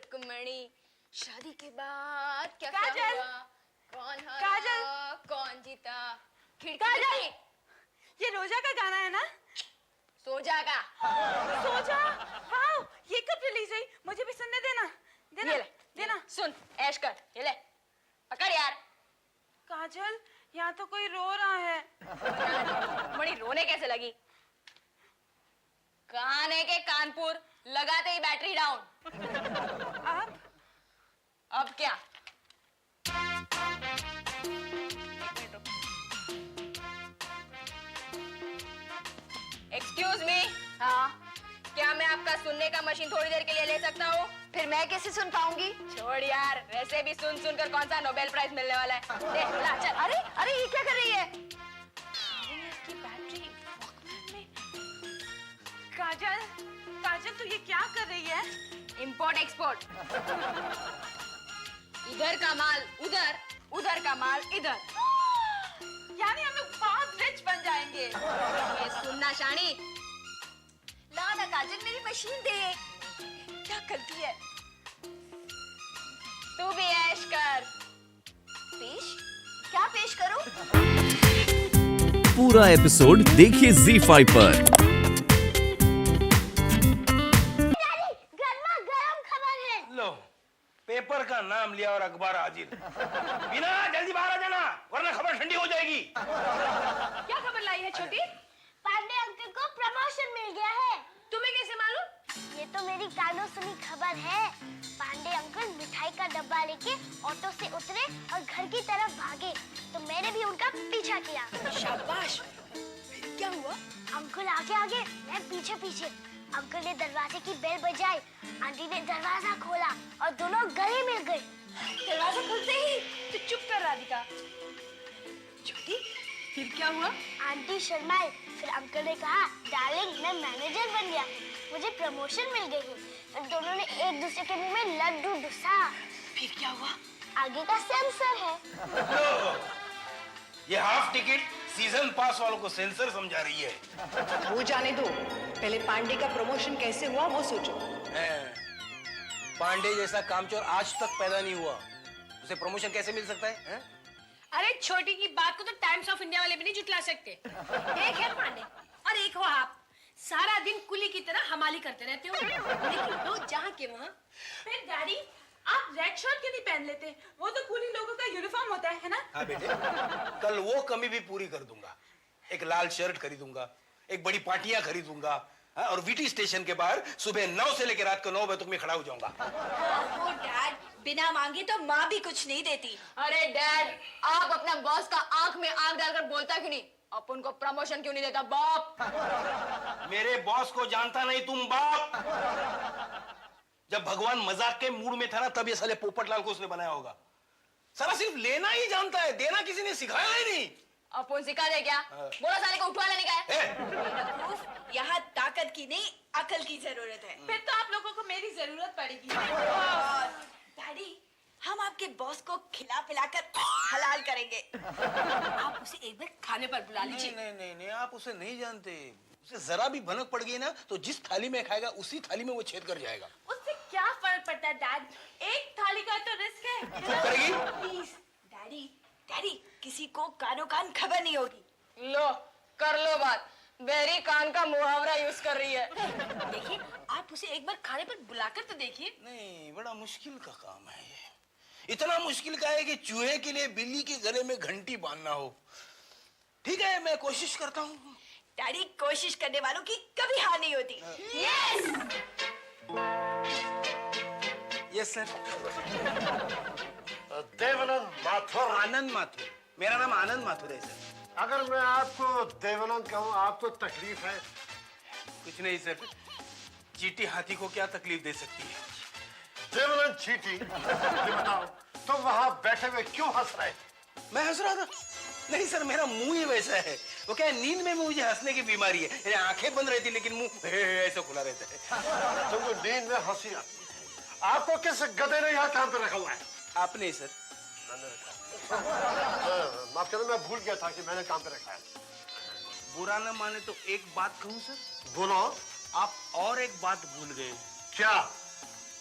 रुक्मणी, शादी के बाद क्या काजल! क्या हुआ, कौन हारा, काजल! कौन जीता, काजल! ये रोजा का गाना है ना? सो जागा। सोचा, वाओ, ये कब रिलीज हुई? मुझे भी सुनने देना, ये ले, देना। सुन, ऐश कर, ये ले, पकड़ यार। काजल, यहाँ तो कोई रो रहा है। मणि रोने कैसे लगी? कान है के कानपुर, लगाते ही बैटरी डाउन। अब क्या? Excuse me. हाँ, क्या मैं आपका सुनने का मशीन थोड़ी देर के लिए ले सकता हूँ? फिर मैं कैसे सुन पाऊंगी? छोड़ यार, वैसे भी सुन सुन कर कौन सा नोबेल प्राइज मिलने वाला है। ले, ला, चल। अरे अरे, ये क्या कर रही है? इसकी बैटरी वॉकमैन में। काजल, काजल, तू ये क्या कर रही है? Import export. इधर का माल उधर, उधर का माल इधर। यानी हम लोग बहुत रिच बन जाएंगे। ये सुनना शानी, ला ना काजल, मेरी मशीन दे। क्या करती है? तू भी ऐश कर। पेश? क्या पेश करूं? पूरा एपिसोड देखिए ZEE5 पर। गर्मा गर्म खबर है। लो, पेपर का नाम लिया और अखबार हाजिर। बिना जल्दी बाहर आ जाना, वरना खबर ठंडी हो जाएगी। क्या खबर लाई है छोटी? पांडे अंकल को प्रमोशन मिल गया है। तुम्हें कैसे मालूम? ये तो मेरी कानों सुनी खबर है। पांडे अंकल मिठाई का डब्बा लेके ऑटो से उतरे और घर की तरफ भागे, तो मैंने भी उनका पीछा किया। शाबाश। क्या हुआ? अंकल आगे आगे, मैं पीछे पीछे। अंकल ने दरवाजे की बेल बजाई, आंटी ने दरवाजा खोला और दोनों गले मिल गए। दरवाजा खुलते ही तो चुप कर राधिका। छोटी, फिर क्या हुआ? आंटी शर्माई, फिर अंकल ने कहा, डार्लिंग मैं मैनेजर बन गया, मुझे प्रमोशन मिल गई है। फिर दोनों ने एक दूसरे के मुंह में लड्डू डुसा। फिर क्या हुआ? आगे का सेंसर है। ये हाफ टिकट सीजन पास वालों को सेंसर समझा रही है। वो जाने दो, पहले पांडे का प्रमोशन कैसे हुआ वो सोचो। पांडे जैसा कामचोर आज तक पैदा नहीं हुआ, उसे प्रमोशन कैसे मिल सकता है? अरे छोटी की बात को तो टाइम्स ऑफ इंडिया वाले भी नहीं जुटला सकते। एक है पांडे और एक हो आप। सारा दिन कुली की तरह हमाली करते रहते हो, लेकिन वो जहाँ के वहाँ। फिर डैडी, आप रेड शर्ट क्यों नहीं पहन लेते? वो तो कुली लोगों का यूनिफॉर्म होता है ना? हाँ बेटे, कल वो कमी भी पूरी कर दूंगा। एक लाल शर्ट खरीदूंगा, एक बड़ी पाटियां खरीदूंगा, हाँ, और वीटी स्टेशन के बाहर सुबह 9 से लेकर रात को 9 बजे तक मैं खड़ा हो जाऊंगा। ओ डैड, बिना मांगे तो माँ भी कुछ नहीं देती। अरे डैड, आप अपना बॉस का आंख में आंख डालकर बोलता क्यों नहीं? अपन को प्रमोशन क्यों नहीं देता बाप? मेरे बॉस को जानता नहीं तुम बाप। जब भगवान मजाक के मूड में था ना, तब ये साले पोपटलाल को उसने बनाया होगा। सारा सिर्फ लेना ही जानता है, देना किसी ने सिखाया ही नहीं। अपन सिखा दे क्या? बोला साले को उठवा लेने का है। यहाँ ताकत की नहीं, अकल की जरूरत है। फिर तो आप लोगों को मेरी जरूरत पड़ेगी। डैडी, हम आपके बॉस को खिला पिलाकर हलाल करेंगे। आप उसे एक बार खाने पर बुला लीजिए। नहीं, आप उसे नहीं जानते। उसे जरा भी भनक पड़ गई ना, तो जिस थाली में खाएगा उसी थाली में वो छेद कर जाएगा। उससे क्या फर्क पड़ता है डैड? एक थाली का तो रिस्क है। चुप करेगी? प्लीज डैडी, डैडी, किसी को कानो कान खबर नहीं होगी। लो, कर लो बात। बेरी कान का मुहावरा यूज कर रही है। देखिए, आप उसे एक बार खाने पर बुलाकर तो देखिए। नहीं, बड़ा मुश्किल का काम है ये। इतना मुश्किल का है कि चूहे के लिए बिल्ली के गले में घंटी बांधना हो। ठीक है, मैं कोशिश करता हूँ। डैडी, कोशिश करने वालों की कभी हार नहीं होती। Yes. Yes sir. Devanand Mathur. Anand Mathur, मेरा नाम आनंद माथुर है सर। अगर मैं आपको देवानंद कहूँ, आपको तकलीफ है? कुछ नहीं सर, चींटी हाथी को क्या तकलीफ दे सकती है? देवानंद चींटी, ये बताओ, तुम वहाँ बैठे हुए क्यों हंस रहे? मैं हंस रहा था? नहीं सर, मेरा मुंह ही वैसा है। वो क्या है, नींद में मुझे हंसने की बीमारी है। मेरी आंखें बंद रहती लेकिन मुंह ऐसे खुला रहता है। तुमको नींद में हंसी आती है। आपको किस गधे ने यहाँ काम पे रखा हुआ है? आपने सर। माफ करो, मैं भूल गया था कि मैंने काम पे रखा है। बुरा न माने तो एक बात कहूँ सर? बोलो। आप और एक बात भूल गए। क्या?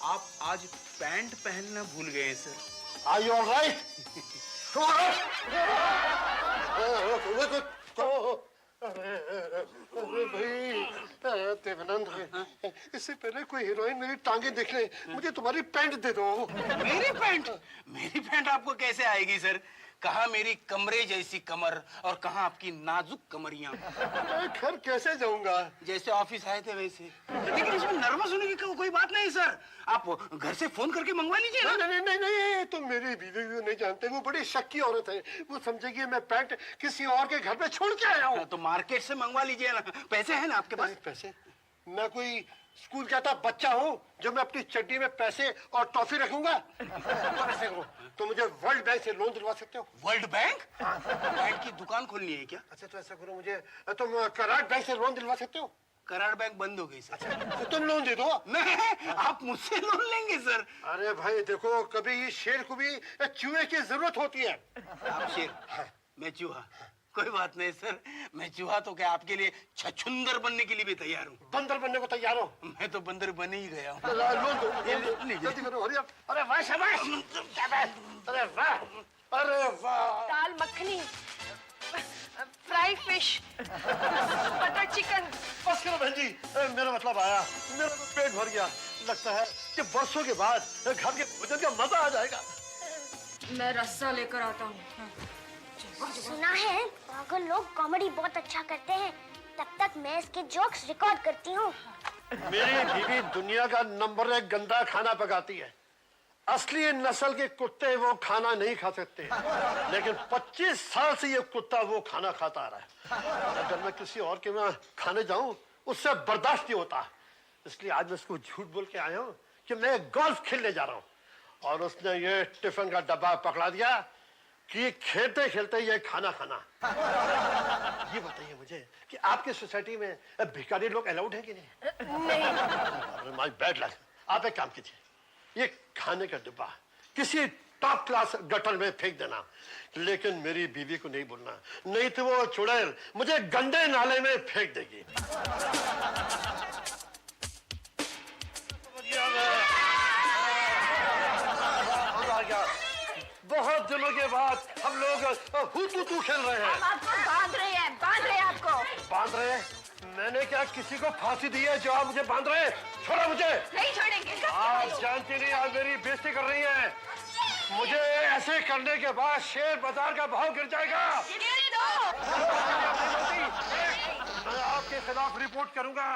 आप आज पैंट पहनना भूल गए हैं sir. Are you all right? अरे भाई देवानंद, इससे पहले कोई हीरोइन मेरी टांगे देख ले, मुझे तुम्हारी पैंट दे दो। मेरी पैंट आपको कैसे आएगी सर? कहाँ मेरी कमरे जैसी कमर और कहाँ आपकी नाजुक कमरियां। मैं घर कैसे जाऊंगा? जैसे ऑफिस आए थे वैसे। लेकिन इसमें नर्वस होने की कोई बात नहीं सर, आप घर से फोन करके मंगवा लीजिए ना। नहीं नहीं नहीं नहीं, तुम मेरी बीवी को नहीं जानते, वो बड़ी शक्की औरत है, वो समझेगी मैं पैंट किसी और के घर पे छोड़ के आया हूँ। तो मार्केट से मंगवा लीजिए ना, पैसे हैं ना आपके पास? पैसे? मैं कोई स्कूल जाता बच्चा हूँ जो मैं अपनी चड्डी में पैसे और टॉफी रखूंगा? तो ऐसे करो, तो मुझे वर्ल्ड बैंक से लोन दिलवा सकते हो? World bank? बैंक की दुकान खोलनी है क्या? अच्छा तो ऐसा करो, मुझे तुम कराड़ बैंक से लोन दिलवा सकते हो? कराड़ बैंक बंद हो गई सर। तो तुम लोन दे दो। नहीं, आप मुझसे लोन लेंगे सर। अरे भाई देखो, कभी शेर को भी चूहे की जरूरत होती है। आप शेर, मैं चूहा। कोई बात नहीं सर, मैं चूहा तो क्या आपके लिए छछुंदर बनने के लिए भी तैयार हूँ। बंदर बनने को तैयार हो? मैं तो बंदर बन ही गया हूँ। लोन दो, जल्दी करो, हरी अप। अरे वाह शाबाश, अरे वाह, अरे वाह। Dal makhani, fry fish, butter chicken. बस करो बहन जी, मेरा मतलब आया, मेरा तो पेट भर गया। लगता है कि बरसों के बाद घर के भोजन का मजा आ जाएगा। मैं रस्सा लेकर आता हूँ। सुना है पागल लोग कॉमेडी बहुत अच्छा करते हैं, तब तक मैं इसके जोक्स रिकॉर्ड करती हूँ। मेरी बीवी दुनिया का नंबर 1 गंदा खाना पकाती है। असली नस्ल के कुत्ते वो खाना नहीं खा सकते, लेकिन 25 साल से ये कुत्ता वो खाना खाता आ रहा है। अगर मैं किसी और के वहाँ खाने जाऊं, उससे बर्दाश्त नहीं होता। इसलिए आज मैं उसको झूठ बोल के आया हूँ कि मैं गोल्फ खेलने जा रहा हूँ, और उसने ये टिफिन का डब्बा पकड़ा दिया कि खेलते खेलते ये खाना खाना। ये बताइए मुझे कि आपकी सोसाइटी में भिखारी लोग अलाउड है कि नहीं? नहीं। My bad luck. आप एक काम कीजिए, ये खाने का डिब्बा किसी टॉप क्लास गटर में फेंक देना, लेकिन मेरी बीवी को नहीं बोलना, नहीं तो वो चुड़ैल मुझे गंदे नाले में फेंक देगी। बहुत दिनों के बाद हम लोग हुतू खेल रहे हैं। हम आपको बांध रहे हैं आपको। बांध रहे हैं? मैंने क्या किसी को फांसी दी है जो आप मुझे बांध रहे हैं? छोड़ो मुझे। नहीं छोड़ेंगे। आप जानती नहीं, आप मेरी बेइज्जती कर रही हैं। मुझे ऐसे करने के बाद शेयर बाजार का भाव गिर जाएगा। मैं आपके खिलाफ रिपोर्ट करूंगा।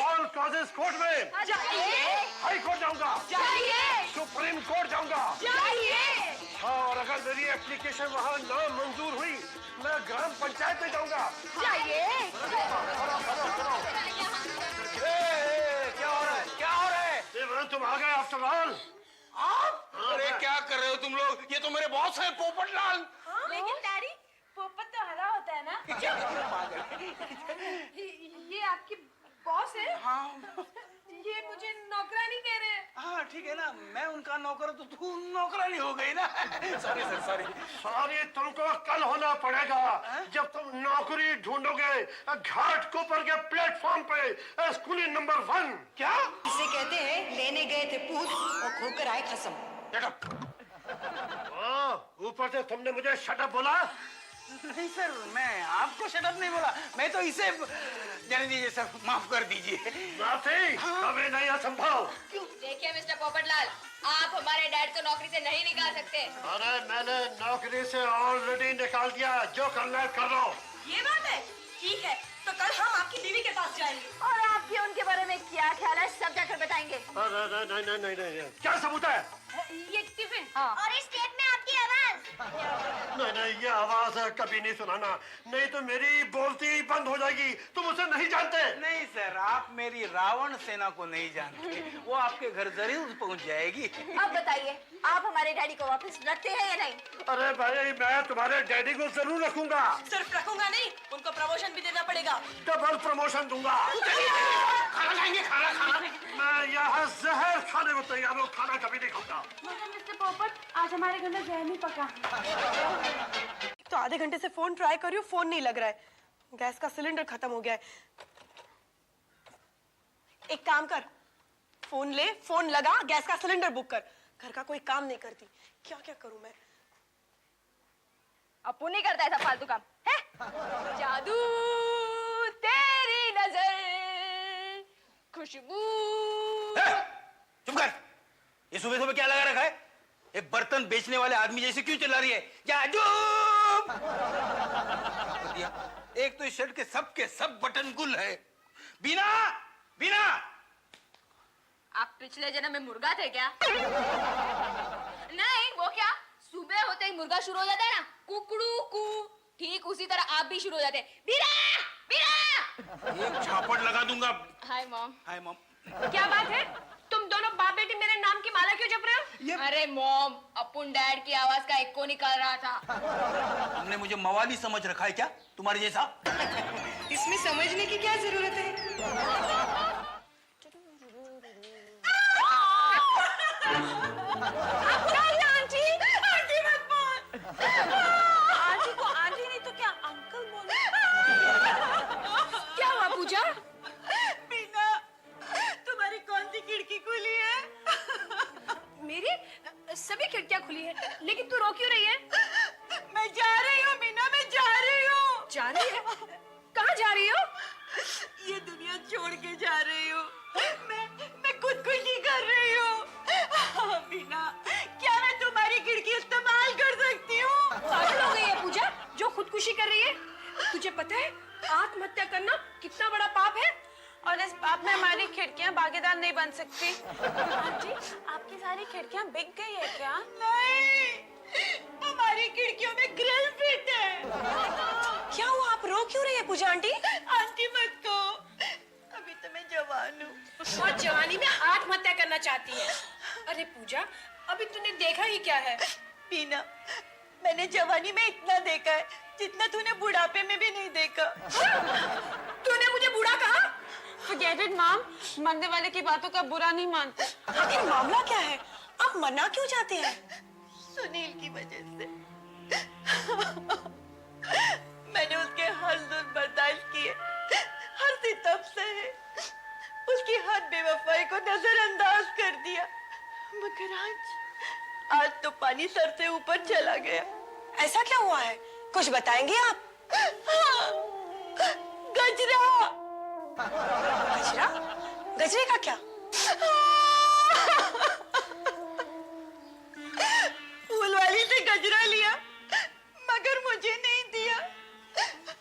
ऑल कॉजेस कोर्ट में। जाइए। हाई कोर्ट जाऊंगा। जाइए। सुप्रीम कोर्ट जाऊंगा। जाइए। और अगर मेरी एप्लीकेशन वहाँ ना मंजूर हुई, मैं ग्राम पंचायत में जाऊंगा। जाइए। क्या हो रहा है? क्या हो रहा है? तुम आ गए आफ्टर ऑल। आप? अरे क्या कर रहे हो तुम लोग? ये तो मेरे बॉस है पोपटलाल। लेकिन डैडी, पोपट तो हरा होता है ना? ये आपकी बॉस है? हाँ। ये मुझे नौकरानी कह रहे हैं। हाँ ठीक है ना, मैं उनका नौकर हूं तो तू नौकरानी हो गई ना। Sorry sir, sorry. सॉरी तुमको कल होना पड़ेगा, जब तुम नौकरी ढूंढोगे घाट कोपर के प्लेटफॉर्म पे, स्कूली नंबर 1। क्या? इसे कहते हैं लेने गए थे पूत और खोकर आए खसम। ऊपर से तुमने मुझे शटअप बोला? नहीं सर, मैं आपको शटअप नहीं बोला, मैं तो इसे जाने दीजिए सर, माफ कर दीजिए। माफी? कभी नहीं असंभव। देखिए मिस्टर पोपटलाल, आप हमारे डैड को नौकरी से नहीं निकाल सकते। अरे मैंने नौकरी से ऑलरेडी निकाल दिया, जो करना है कर लो। ये बात है? ठीक है, तो कल हम आपकी बीवी के पास जाएंगे और आपके उनके बारे में क्या ख्याल है सब जाकर बताएंगे। अरे नहीं, क्या सबूत है? ये टिफिन। और इस टेप में आपकी आवाज। नहीं, ये आवाज कभी नहीं सुनाना, नहीं तो मेरी बोलती बंद हो जाएगी। तुम उसे नहीं जानते। नहीं सर, आप मेरी रावण सेना को नहीं जानते, वो आपके घर जरूर पहुंच जाएगी। अब बताइए, आप हमारे डैडी को वापस रखते हैं या नहीं? अरे भाई, मैं तुम्हारे डैडी को जरूर रखूंगा। सिर्फ रखूंगा नहीं, उनको प्रमोशन भी देना पड़ेगा। डबल प्रमोशन दूंगा। खाना खाएंगे? खाना मैं यहाँ जहर खाने को तैयार हूँ, खाना कभी नहीं खाऊंगा। मगर मिस्टर पोपट, आज हमारे घर में जहर नहीं पका। तो आधे घंटे से फोन ट्राई कर रही हूँ, फोन नहीं लग रहा है। गैस का सिलेंडर खत्म हो गया है। एक काम कर, फोन ले, फोन लगा, गैस का सिलेंडर बुक कर। घर का कोई काम नहीं करती, क्या क्या करूं मैं? अपू नहीं करता ऐसा फालतू काम है। जादू तेरी नजर, खुशबू। चुप कर। ये सुबह सुबह क्या लगा रखा है? एक बर्तन बेचने वाले आदमी जैसे क्यों चिल्ला रही है? जादू। एक तो इस शर्ट के सब बटन गुल है। बीना, बीना। आप पिछले जन्म में मुर्गा थे क्या? नहीं, वो क्या, सुबह होते ही मुर्गा शुरू हो जाता है ना, कुकड़ू कू, ठीक उसी तरह आप भी शुरू हो जाते हैं। बीना, बीना। एक झापड़ लगा दूंगा। Hi mom. Hi mom. क्या बात है? तुम दोनों बाप बेटी मेरे नाम की माला क्यों जप रहे हो? अरे मॉम, अपुन डैड की आवाज का इको निकाल रहा था। तुमने मुझे मवाली समझ रखा है क्या, तुम्हारे जैसा? इसमें समझने की क्या जरूरत है? आंटी, आंटी मत बोल। आंटी को आंटी नहीं तो क्या अंकल बोलो। क्या हुआ पूजा? बीना, तुम्हारी कौन सी खिड़की खुली है? मेरी सभी खिड़कियां खुली है, लेकिन तू रो क्यों रही है? मैं जा रही हूँ बीना, मैं जा रही हूँ। जा रही है? कहाँ जा रही हो? ये दुनिया छोड़ के जा रही हूँ। मैं खुदकुशी कर रही हूँ। बीना, क्या मैं तुम्हारी खिड़की इस्तेमाल कर सकती हूँ? पागल हो गई है पूजा, जो खुदकुशी कर रही है? तुझे पता है आत्महत्या करना कितना बड़ा पाप है? और इस पाप में हमारी खिड़कियाँ भागीदार नहीं बन सकती। आंटी, आपकी सारी खिड़कियाँ बिक गई है क्या? नहीं, हमारी खिड़कियों में ग्रिल फिट है। क्या हुआ, आप रो क्यों रही है पूजा आंटी? आंटी मत कहो, अभी तो मैं जवान हूँ। और जवानी में आत्महत्या करना चाहती है? अरे पूजा, अभी तूने देखा ही क्या है? बीना, मैंने जवानी में इतना देखा है जितना तूने बुढ़ापे में भी नहीं देखा। तूने मुझे बूढ़ा कहा? Forget it, मॉम, मरने वाले की बातों का बुरा नहीं मानते। आखिर मामला क्या है? आप मना क्यों चाहते हैं? सुनील की वजह से। मैंने उसके हर जुल्म बर्दाश्त किए, हर सितम सहे, उसकी हर बेवफाई को नजरअंदाज कर दिया, मगर आज तो पानी सर से ऊपर चला गया। ऐसा क्या हुआ है? कुछ बताएंगे आप? गजरा। गजरा? गजरे का क्या? फूलवाली से गजरा लिया, मगर मुझे नहीं दिया।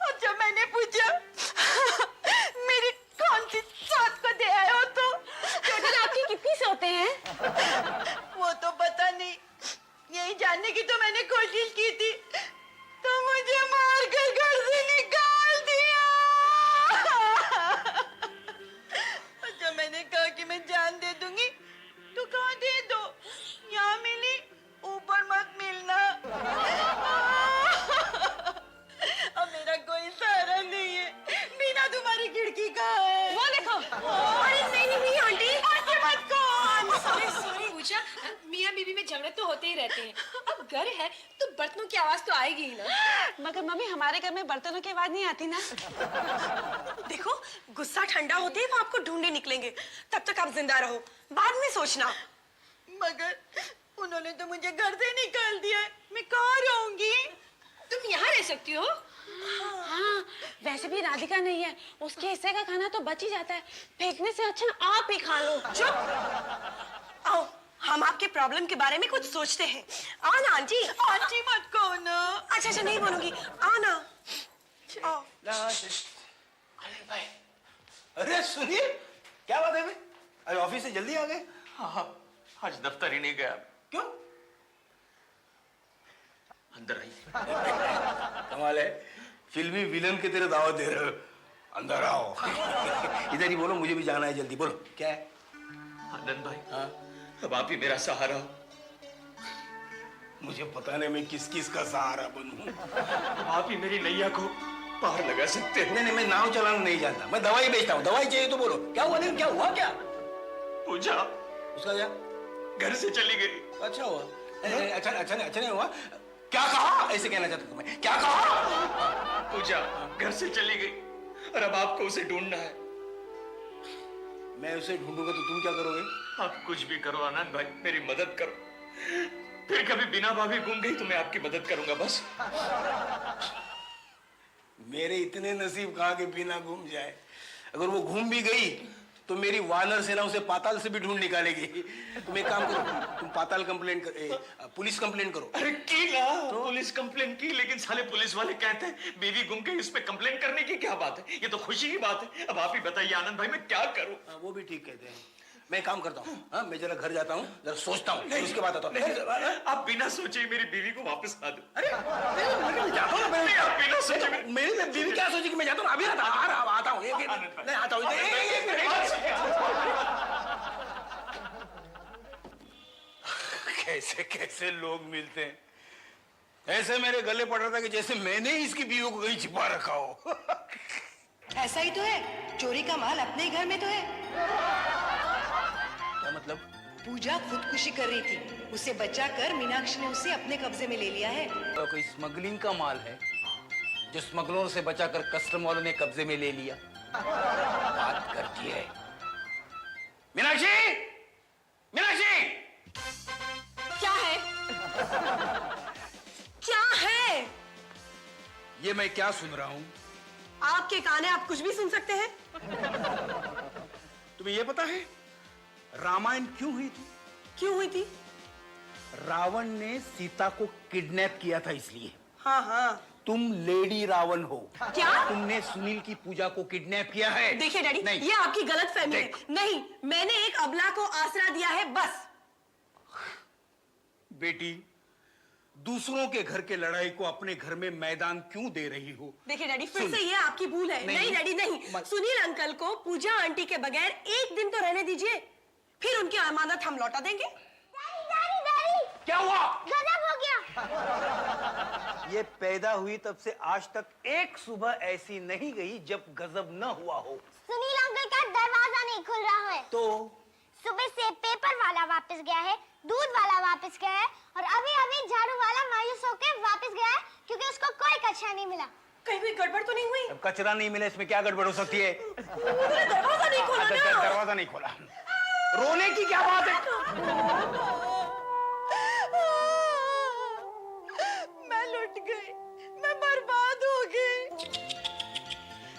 और जब मैंने पूछा मेरी कौन सी साथ को दे आए हो, तो टोटल आपकी कितनी सोते हैं? वो तो पता नहीं, यही जानने की तो मैंने कोशिश की थी, तो मुझे मार कर घर से निकाल दिया। और जब मैंने कहा कि मैं जान दे दूंगी, तो कहा दे दो, यहाँ मिली, ऊपर मत मिलना। अब मेरा कोई सहारा नहीं है। बीना, तुम्हारी खिड़की कहाँ है? वो देखो। अरे नहीं आंटी, मत कहो। सॉरी पूजा, मियाँ बीवी में झगड़े तो होते ही रहते हैं। अब घर है तो बर्तनों की आवाज तो आएगी ही ना। मगर मम्मी, हमारे घर में बर्तनों की आवाज नहीं आती ना। देखो, गुस्सा ठंडा होते ही वो आपको ढूंढने निकलेंगे, तब तक आप जिंदा रहो, बाद में सोचना। मगर उन्होंने तो मुझे घर से निकाल दिया है, मैं कहाँ रहूंगी? तुम यहाँ रह सकती हो। हाँ, वैसे भी राधिका नहीं है, उसके हिस्से का खाना तो बच ही जाता है, फेंकने से अच्छा आप ही खा लो। चुप। आओ, हम आपके प्रॉब्लम के बारे में कुछ सोचते हैं। आओ ना आंटी। आंटी मत कहो ना। अच्छा नहीं बोलूंगी, आओ ना। आओ। अरे भाई, अरे सुनील, क्या बात है भाई? अरे ऑफिस से जल्दी आ गए? हाँ, आज दफ्तर ही नहीं गया। क्यों? अंदर आई। कमाल है, फिल्मी विलन के तेरे दावत दे रहे हो। अंदर आओ। इधर ही बोलो, मुझे भी जाना है जल्दी। बोलो क्या है? आनंद भाई, हाँ, अब आप ही मेरा सहारा हो। मुझे पता नहीं मैं किस किस का सहारा बनूं। आप ही मेरी नैया को पार लगा सकते हैं। नहीं, मैं नाव चलाना नहीं जानता, मैं दवाई बेचता हूँ। दवाई चाहिए तो बोलो। क्या हुआ? नहीं, क्या हुआ? क्या पूजा उसका क्या? घर से चली गई। अच्छा हुआ। अच्छा नहीं हुआ। क्या कहा? ऐसे कहना चाहता हूँ मैं। क्या कहा? पूजा घर से चली गई और अब आपको उसे ढूंढना है। मैं उसे ढूंढूंगा तो तुम क्या करोगे? आप कुछ भी करो आनंद भाई, मेरी मदद करो। फिर कभी बिना भाभी घूम गई तो मैं आपकी मदद करूंगा बस। मेरे इतने नसीब कहाँ के बिना घूम जाए। अगर वो घूम भी गई तो मेरी वानर सेना उसे पाताल से भी ढूंढ निकालेगी। तुम एक काम करो, तुम पाताल कंप्लेंट पुलिस कंप्लेंट करो। अरे की ना तो? पुलिस कंप्लेंट की, लेकिन साले पुलिस वाले कहते हैं बीवी गुम गई, इस पे कंप्लेंट करने की क्या बात है? ये तो खुशी की बात है। अब आप ही बताइए आनंद भाई, मैं क्या करूं? वो भी ठीक कहते हैं। मैं काम करता हूँ, हाँ मैं जरा घर जाता हूँ, जरा सोचता हूँ, उसके बाद आता हूँ। आप बिना सोचे मेरी बीवी को वापस ला दो। अरे मैं जाता हूँ ना, आप बिना सोचे मेरी बीवी क्या सोची कि मैं जाता हूँ? अभी आता हूँ, नहीं आता हूँ। कैसे कैसे लोग मिलते हैं। ऐसे मेरे गले पड़ रहा था कि जैसे मैंने ही इसकी बीवी को कहीं छिपा रखा हो। ऐसा ही तो है, चोरी का माल अपने ही घर में तो है। क्या मतलब? पूजा खुदकुशी कर रही थी, उसे बचाकर मीनाक्षी ने उसे अपने कब्जे में ले लिया है। तो कोई स्मगलिंग का माल है जो स्मगलरों से बचाकर कस्टम वालों ने कब्जे में ले लिया। बात करती है मीनाक्षी। मीनाक्षी क्या है? क्या है? ये मैं क्या सुन रहा हूँ? आपके कान है, आप कुछ भी सुन सकते हैं। तुम्हें ये पता है रामायण क्यों हुई थी? क्यों हुई थी? रावण ने सीता को किडनैप किया था इसलिए। हाँ हाँ। तुम लेडी रावण हो। क्या? तुमने सुनील की पूजा को किडनैप किया है। देखिए डैडी, नहीं। ये आपकी गलतफहमी है। नहीं, मैंने एक अबला को आसरा दिया है बस। बेटी, दूसरों के घर के लड़ाई को अपने घर में मैदान क्यों दे रही हो? देखिए डैडी, फिर से ये आपकी भूल है। नहीं डैडी नहीं, सुनील अंकल को पूजा आंटी के बगैर एक दिन तो रहने दीजिए, फिर उनकी अमानत हम लौटा देंगे। डैडी क्या हुआ? गजब हो गया। ये पैदा हुई तब से आज तक एक सुबह ऐसी नहीं गई जब गजब न हुआ हो। सुनील अंकल का दरवाजा नहीं खुल रहा है। तो सुबह से पेपर वाला वापस गया है, दूध वाला वापस गया है, और अभी अभी झाड़ू वाला मायूस होकर वापस गया है क्योंकि उसको कोई कचरा नहीं मिला। कहीं कोई गड़बड़ तो नहीं हुई? अब कचरा नहीं मिला, इसमें क्या गड़बड़ हो सकती है? दरवाजा नहीं खोला ना। दरवाजा नहीं खोला, रोने की क्या बात है? मैं लुट गई, मैं बर्बाद हो गई।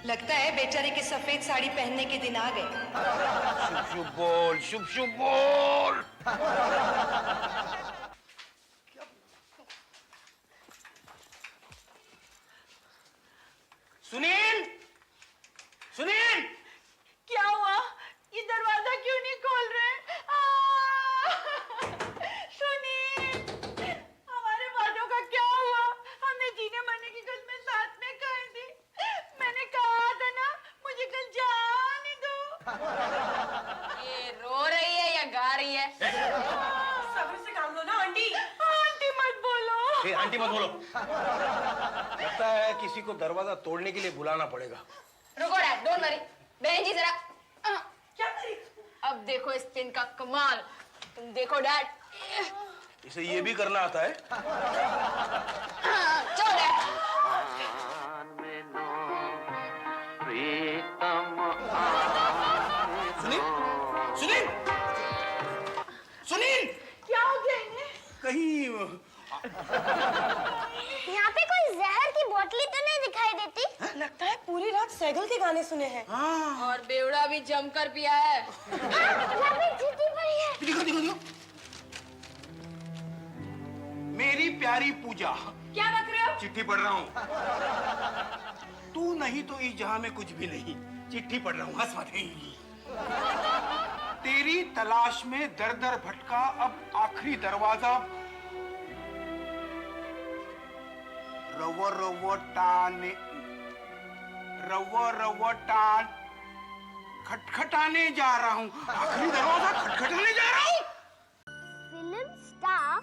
लगता है बेचारे के सफेद साड़ी पहनने के दिन आ गए। शुभ शुभ बोल, शुभ शुभ बोल। सुनील, सुनील, क्या हुआ? ये दरवाजा क्यों नहीं खोल रहे? सुनील, हमारे वादों का क्या हुआ? हमने जीने मरने की कसमें साथ में खाई थी। मैंने कहा था ना, मुझे कल जाने दो। ये रो रही है या गा रही है? सब्र से काम लो ना आंटी। आंटी मत बोलो। ए, आंटी मत बोलो। लगता है किसी को दरवाजा तोड़ने के लिए बुलाना पड़ेगा। रुको डैड, डोंट वरी। बहन जी जरा क्या करी? अब देखो इस पिन का कमाल। तुम देखो डैड। इसे ये भी करना आता है? चलो डैड। सुनील, सुनील, सुनील, क्या हो गया इन्हें? कहीं यहाँ पे कोई जहर की बोतली तो नहीं दिखाई देती? लगता है पूरी रात सैगल के गाने सुने हैं। और बेवड़ा भी जमकर पिया है। यहाँ पे चिट्ठी पड़ी है। दिखो दिखो दिखो। मेरी प्यारी पूजा, क्या रख रहे हो? चिट्ठी पढ़ रहा हूँ। तू नहीं तो इस जहां में कुछ भी नहीं। चिट्ठी पढ़ रहा हूँ, हंस मत। तेरी तलाश में दर दर भटका, अब आखिरी दरवाजा रव टान खटखटाने जा रहा हूँ। आखिरी दरवाजा खटखटाने जा रहा हूँ। फिल्म स्टार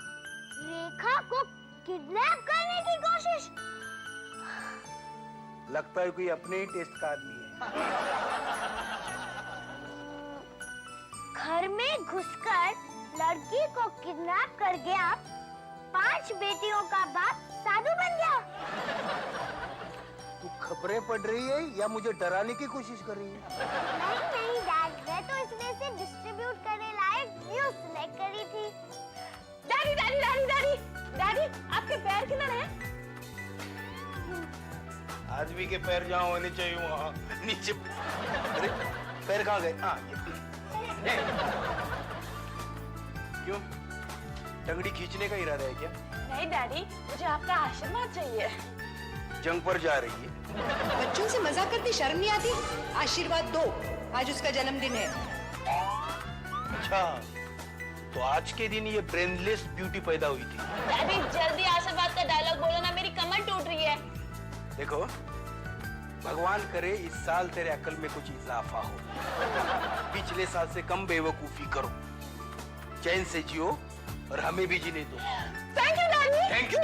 रेखा को किडनैप करने की कोशिश। लगता है कोई अपने ही टेस्ट का आदमी है। घर में घुसकर लड़की को किडनैप कर गया, 5 बेटियों का बाप साधु बन गया। तू खबरें पढ़ रही है या मुझे डराने की कोशिश कर रही है? नहीं नहीं डैड, मैं तो इस लिए डिस्ट्रीब्यूट करने लायक न्यूज़ सिलेक्ट करी थी। Daddy daddy daddy daddy daddy आपके पैर किधर हैं? आदमी के पैर जहाँ होने चाहिए वहाँ नीचे। अरे पैर कहाँ गए? हाँ ये। क्यों? टंगड़ी खींचने का इरादा है क्या? नहीं डैडी, मुझे आपका आशीर्वाद चाहिए। जंग पर जा रही है? बच्चों से मजाक करती शर्म नहीं आती? आशीर्वाद दो, आज उसका जन्मदिन है। अच्छा, तो आज के दिन ये ब्रेनलेस ब्यूटी पैदा हुई थी। डैडी जल्दी आशीर्वाद का डायलॉग बोलो ना, मेरी कमर टूट रही है। देखो, भगवान करे इस साल तेरे अकल में कुछ इजाफा हो, पिछले साल से कम बेवकूफी करो, चैन से जियो और हमें भी जीने दो। Thank you daddy. Thank you.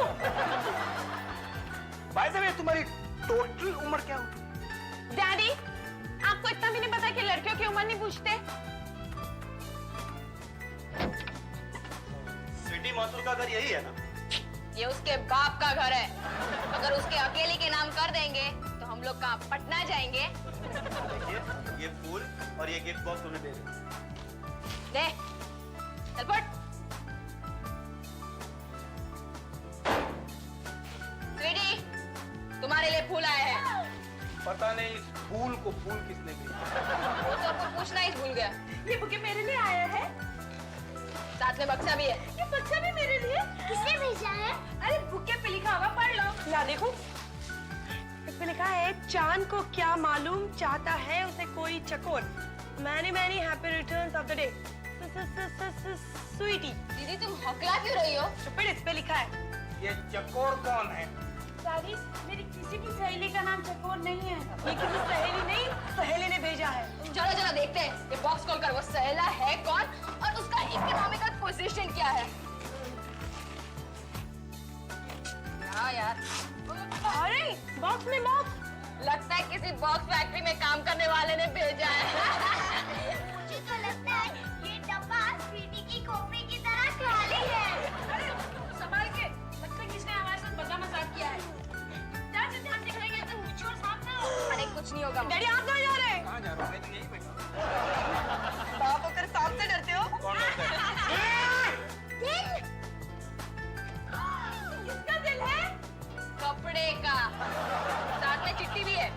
By the way, तुम्हारी टोटल उम्र क्या होगी? डैडी, आपको इतना भी नहीं पता कि लड़कियों की उम्र नहीं पूछते? स्वीटी माथुर का घर यही है ना? ये उसके बाप का घर है। अगर उसके अकेले के नाम कर देंगे तो हम लोग कहाँ पटना जाएंगे? देखिए, ये फूल और ये गिफ्ट बॉक्स उन्हें दे दो। दे, चल पट। स्वीटी, तुम्हारे लिए फूल आए हैं। पता नहीं इस फूल को फूल किसने भेजा। वो तो आपको पूछना ही भूल गया। ये बुके मेरे लिए आया है। साथ में बक्सा भी है। ये बक्सा भी मेरे लिए। किसने भेजा है? अरे बुके पे लिखा हुआ पढ़ लो। ला देखो, इस पे लिखा है चांद को क्या मालूम चाहता है उसे कोई चकोर। Many many happy returns of the day sweetie. दीदी तुम हौकला क्यों रही हो? स्टूपिड, इस पे लिखा है। ये चकोर कौन है? डैडी, मेरी किसी की सहेली का नाम चकोर नहीं है। ये किसी सहेली नहीं, सहेली ने भेजा है। चलो चलो देखते हैं ये बॉक्स खोल कर वो सहेला है कौन और उसका इकोनॉमिकल पोजीशन क्या है। हाँ यार, अरे बॉक्स में बॉक्स। लगता है किसी बॉक्स फैक्ट्री में काम करने वाले ने भेजा है। मुझे तो लगता है ये डब्बा स्वीटी की खोपड़ी की तरह खाली है। अरे संभाल के, लगता है किसने हमारे साथ बड़ा मजाक किया है। डैडी ध्यान दिखाएंगे तो नीचे और सामने हो। अरे कुछ नहीं होगा। डैडी आप कहाँ जा रहे हैं? कहाँ जा रहा हूँ? मैं तो यहीं बैठा। बाप होकर सांप से डरते हो? कौन होता है? दिल? किसका दिल है? कपड़े का, साथ में चिट्ठी भी है।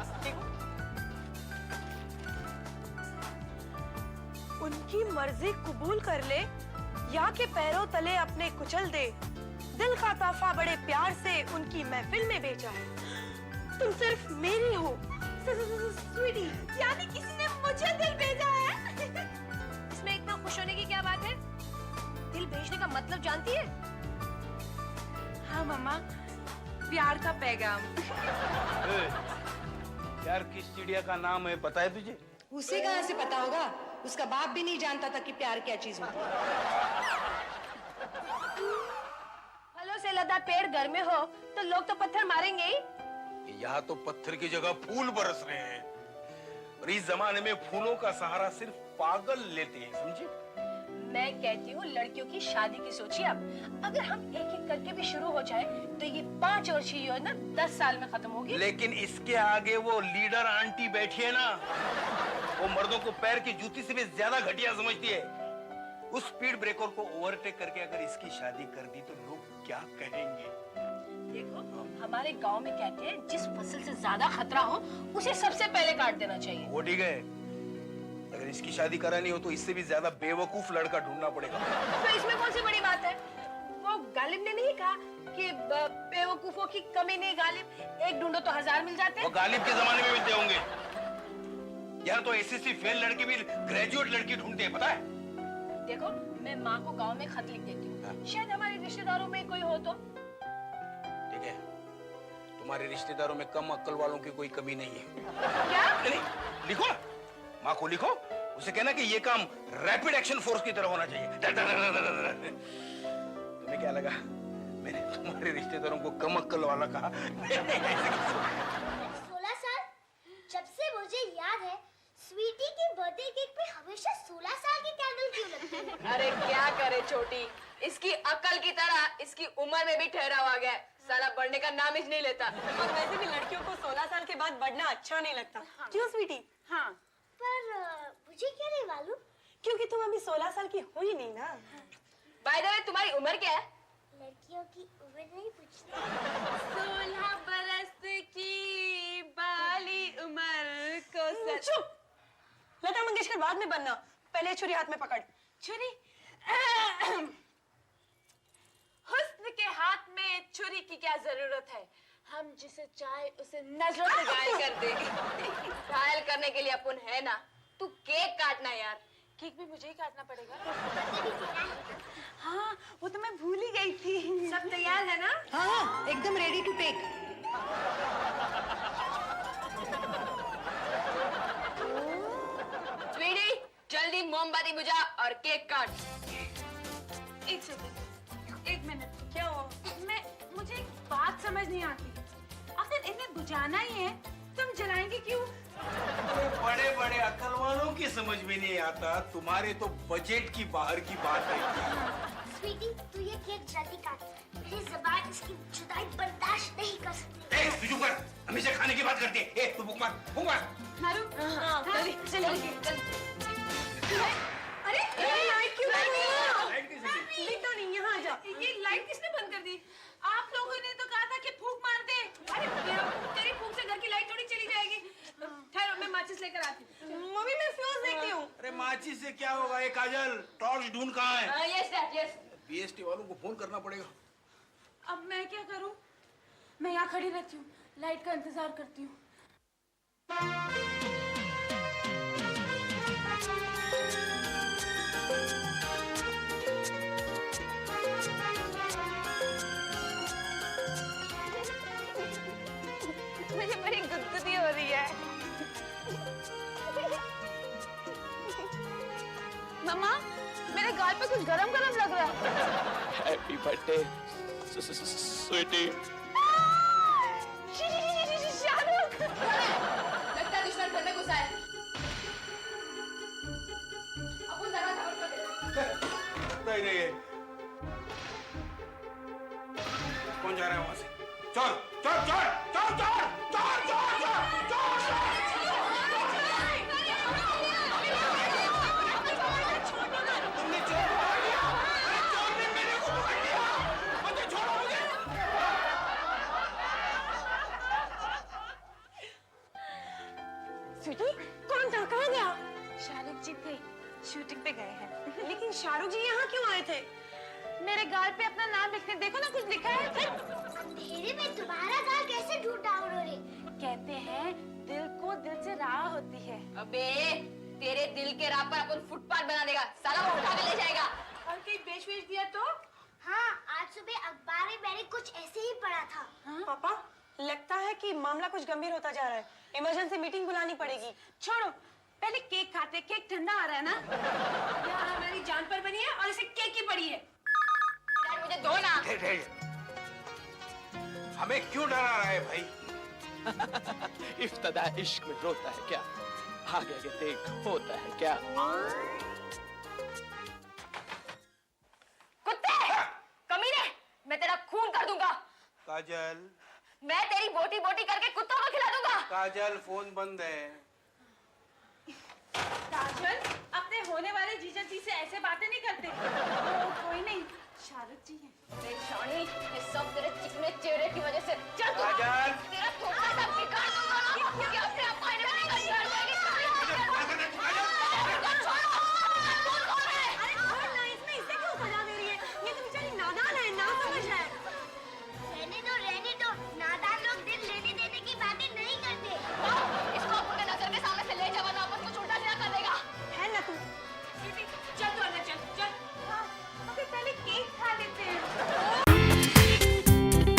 उनकी मर्जी कबूल कर ले या के पैरों तले अपने कुचल दे। दिल का तोहफा बड़े प्यार से उनकी महफिल में भेजा है। तुम सिर्फ मेरी हो स्वीटी, यानी किसी ने मुझे दिल भेजा है। इसमें इतना खुश होने की क्या बात है? दिल भेजने का मतलब जानती है? हाँ मामा, प्यार का पैगाम। यार किस चिड़िया का नाम है पता है तुझे? उसे कहाँ से पता होगा? उसका बाप भी नहीं जानता था कि प्यार क्या चीज होती है। फलों से लदा पेड़ घर में हो तो लोग तो पत्थर मारेंगे ही। यहाँ तो पत्थर की जगह फूल बरस रहे हैं और इस जमाने में फूलों का सहारा सिर्फ पागल लेते हैं, समझे? मैं कहती हूँ लड़कियों की शादी की सोचिए आप। अगर हम एक एक करके भी शुरू हो जाए तो ये 5 वर्षीय योजना 10 साल में खत्म होगी। लेकिन इसके आगे वो लीडर आंटी बैठी है ना, वो मर्दों को पैर की जूती से भी ज्यादा घटिया समझती है। उस स्पीड ब्रेकर को ओवरटेक करके अगर इसकी शादी कर दी तो लोग क्या कहेंगे? देखो, हमारे गांव में कहते हैं जिस फसल से ज्यादा खतरा हो उसे सबसे पहले काट देना चाहिए। वो ठीक है, अगर इसकी शादी करानी हो तो इससे भी ज्यादा बेवकूफ लड़का ढूंढना पड़ेगा। तो इसमें कौन सी बड़ी बात है? वो गालिब ने नहीं कहा कि बेवकूफों की कमी नहीं गालिब, एक ढूंढो तो 1000 मिल जाते वो हैं। गालिब के जमाने में मिलते होंगे, यहाँ तो एसएससी फेल लड़के भी ग्रेजुएट लड़की ढूंढते हैं, पता है? देखो, मैं माँ को गांव में खत लिख देती हूँ, शायद हमारे रिश्तेदारों में कोई हो तो। ठीक है, तुम्हारे रिश्तेदारों में कम अक्ल वालों की कोई कमी नहीं है। क्या? नहीं, लिखो ना, माँ को लिखो, उसे कहना कि ये काम रैपिड एक्शन फोर्स की तरह होना चाहिए। तुम्हें क्या लगा मैंने तुम्हारे रिश्तेदारों को कम अक्ल वाला कहा? 16 साल? जब से मुझे याद है स्वीटी के बर्थडे केक पे हमेशा 16 साल के कैंडल क्यों लगते हैं? अरे क्या करे छोटी, इसकी अकल की तरह इसकी उम्र में भी ठहराव आ गया है। साला बढ़ने का नाम ही नहीं लेता। और वैसे भी लड़कियों को 16 साल के बाद बढ़ना अच्छा नहीं लगता। क्यों स्वीटी? हाँ। पर मुझे क्या नहीं मालूम क्योंकि तुम अभी 16 साल की हुई नहीं ना। बाय द वे तुम्हारी उम्र क्या है? लड़कियों की उम्र नहीं पूछते। 16 बरस की बाली उम्र को चुप। लता मंगेशकर बाद में बनना, पहले छुरी हाथ में पकड़। छुरी हुस्न के हाथ में छुरी की क्या जरूरत है? हम जिसे चाहे उसे नजरों से घायल कर देंगे। घायल करने के लिए अपन है ना। तू केक काटना यार। केक भी मुझे ही काटना पड़ेगा। हाँ, वो तो मैं भूल ही गई थी। सब तैयार है ना? हाँ, एकदम रेडी टू टेक। स्वीटी, जल्दी मोमबत्ती बुझा और केक काट। एक सेकंड, एक मिनट। क्या हुआ? मुझे एक बात समझ नहीं आती। आखिर इन्हें बुझाना ही है, तुम जलाएंगे क्यों? बड़े बड़े अक्ल वालों की समझ में नहीं आता, तुम्हारे तो बजट की बाहर की बात है। स्वीटी, तू ये केक जल्दी काट। मेरी ज़बान इसकी जुदाई बर्दाश्त नहीं कर सकती। ए, तू चुप कर, हमेशा खाने की बात करती है। ए, तू भूख मार, भूख मार। नारू, अरे ये लाइट क्यों बंद है? लाइट कैसे गई? नहीं तो नहीं, यहाँ आ जा। ये लाइट किसने बंद कर दी? आप लोगों ने तो कहा था कि फूंक मार दे। अरे तेरी फूंक से घर की लाइट थोड़ी चली जाएगी। ठहरो, मैं माचिस लेकर आती हूँ। मम्मी, मैं फ्यूज देखती हूँ। अरे माचिस से क्या होगा? ये काजल, टॉर्च ढूंढ कहाँ है? Yes dad, yes. बीएसटी वालों को फोन करना पड़ेगा। अब मैं क्या करूँ? मैं यहाँ खड़ी रहती हूँ, लाइट का इंतजार करती हूँ। मुझे बड़ी गुदगुदी हो रही है। मम्मा, मेरे गाल पे कुछ गरम गरम लग रहा है। Happy birthday Sweety. शाहरुख, लगता है दुश्मन घर में घुसा है। अपन दरवाजा बंद कर दे। नहीं नहीं है। कौन जा रहा है वहां से? चल चल चल चल चल चल चल चल चल। तुमने चोर पकड़ लिया। अरे चोर ने मेरे को पकड़ लिया। मुझे छोड़ो मुझे। स्वीटी, कौन था? कहाँ गया? शाहरुख जी थे, शूटिंग पे गए हैं। लेकिन शाहरुख जी यहाँ क्यों आए थे? मेरे गाल पे अपना नाम लिखने, देखो ना, कुछ लिखा है। अंधेरे में तुम्हारा गाल कैसे ढूंढा उन्होंने? कहते हैं दिल को दिल से राह होती है। अबे तेरे दिल के राह पर अपन फुटपाथ बना देगा। साला वो उठा के ले जाएगा। और कहीं बेच दिया तो? हाँ, आज सुबह अखबार में मैंने कुछ ऐसे ही पढ़ा था। पापा, लगता है कि मामला कुछ गंभीर होता जा रहा है। इमरजेंसी मीटिंग बुलानी पड़ेगी। छोड़ो, पहले केक खाते। केक ठंडा आ रहा है ना? यहाँ हमारी जान पर बनी है और इसे केक की पड़ी है। यार मुझे दो ना। हमें क्यों डरा रहा है भाई? इफ्तिदा इश्क में रोता है क्या? आगे आगे देख होता है क्या? कुत्ते, कमीने, मैं तेरा खून कर दूंगा। काजल, मैं तेरी बोटी बोटी करके कुत्तों को खिला दूंगा। काजल फोन बंद है। काजल, अपने होने वाले जीजा जी से ऐसे बातें नहीं करते। कोई नहीं, शाहरुख जी हैं। अरे शानी, ये सब तेरे चिकने चेहरे की वजह से। चल तू काजल। तेरा थोड़ा सा बिगाड़ दूंगा ना कि अपने आप आईने में निकल जाएगी। अरे छोड़ ना, इसमें इसे क्यों सजा दे रही है? ये तो बेचारी नादान है, ना समझ है। रहने दो। नादान लोग दिल लेने देने की बातें नहीं करते। इसको अपने नजर के सामने से ले जा वरना अपन कुछ उल्टा सीधा कर देगा। है ना तू? चल तो अंदर चल चल। अबे पहले केक खा लेते हैं।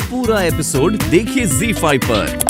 पूरा एपिसोड देखिए ZEE5 पर।